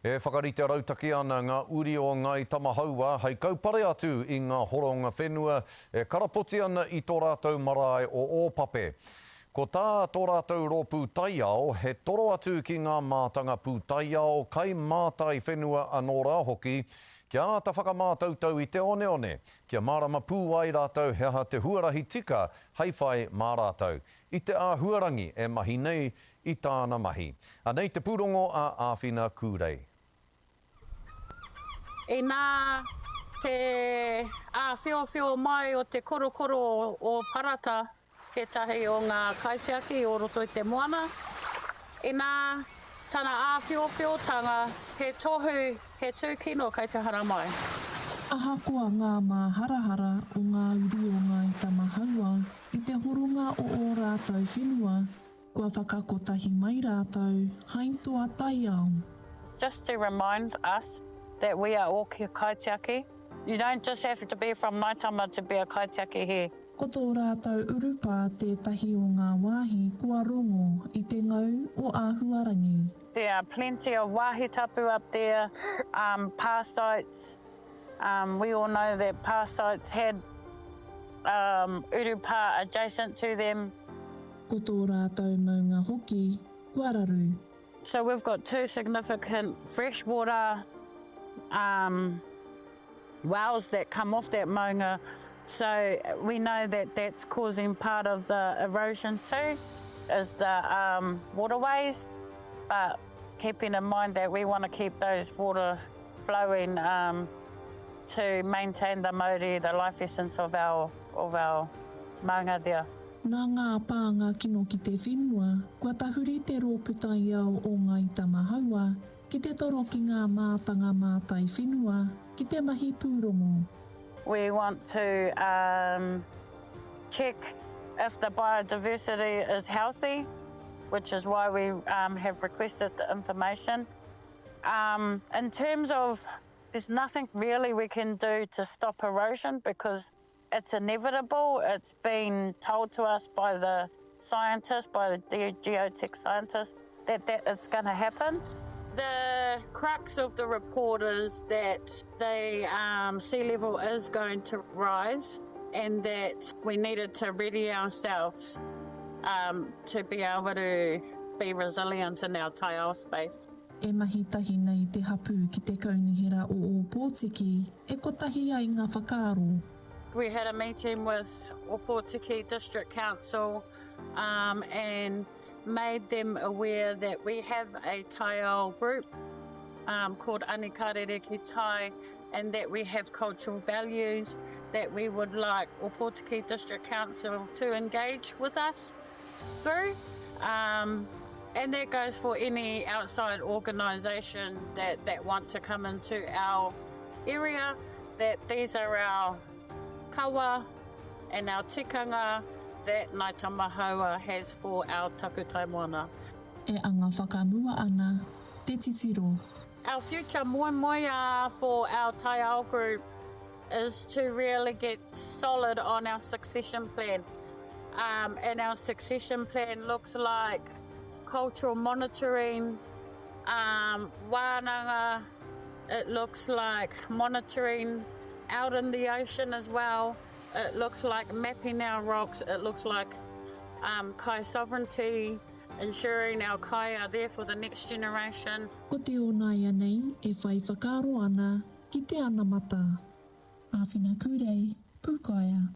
E whakarite rautaki ana ngā uri o Ngāi Tamahaua, hei kaupare atu i ngā horonga whenua, e karapoti ana i tō rātou marae o Ōpape. Ko tā tō rātou rōpū taiao, he toro atu ki ngā mātanga pū taiao, kai mātai whenua anō rā hoki, kia āta whakamātautau i te one one, kia mārama pū ai rātou he aha te huarahi tika hei whai mā rātou. I te āhuarangi e mahi nei i tāna mahi. Anei te pūrongo a Awhina Kurei. E nā te whio mai o te korokoro o parata, tētahi o ngā kaitiaki o roto i te moana. E nā tana whiotanga, he tohu, he tūkino kei te hara mai. Ahakoa ngā mā harahara o ngā uri o Ngāi Tamahaua i te horunga o ō rātou whenua, kua whakakotahi mai rātou, haintoa taiao. Just to remind us that we are all kaitiaki. You don't just have to be from Ngāi Tama to be a kaitiaki here. Ko tō rātou urupā tētahi o ngā wāhi kua rongo i te ngau o āhuarangi. There are plenty of wāhi tapu up there, past sites. We all know that past sites had urupā adjacent to them. Ko tō rātou maunga hoki, kua raru. So we've got two significant freshwater wells that come off that maunga. So we know that that's causing part of the erosion too, is the waterways, but keeping in mind that we want to keep those water flowing to maintain the mauri, the life essence of our maunga there. Nā ngā pānga kino ki te whenua, kua tahuri te rōpū taiao o Ngāi Tamahaua, ki te toro ki ngā mātanga mātai whenua, ki te mahi pūrongo. We want to check if the biodiversity is healthy, which is why we have requested the information. In terms of, there's nothing really we can do to stop erosion because it's inevitable. It's been told to us by the scientists, by the geotech scientists, that it's going to happen. The crux of the report is that the sea level is going to rise and that we needed to ready ourselves to be able to be resilient in our taiao space. E mahi tahi nei te hapu ki te kaunihera o Ōpōtiki, e kotahi ai ngā whakaaro. We had a meeting with Ōpōtiki District Council and made them aware that we have a taiao group called Karere ki Tai, and that we have cultural values that we would like Ōpōtiki District Council to engage with us through. And that goes for any outside organisation that want to come into our area, that these are our kawa and our tikanga that Ngāi Tamahaua has for our takutai moana. E anga whakamua ana, te titiro. Our future moia for our taiao group is to really get solid on our succession plan. And our succession plan looks like cultural monitoring, wānanga, it looks like monitoring out in the ocean as well. It looks like mapping our rocks. It looks like kai sovereignty, ensuring our kai are there for the next generation. Ko te o nai anei e whai whakaro ana ki te ana mata. Awhina Kurei, Pūkāea.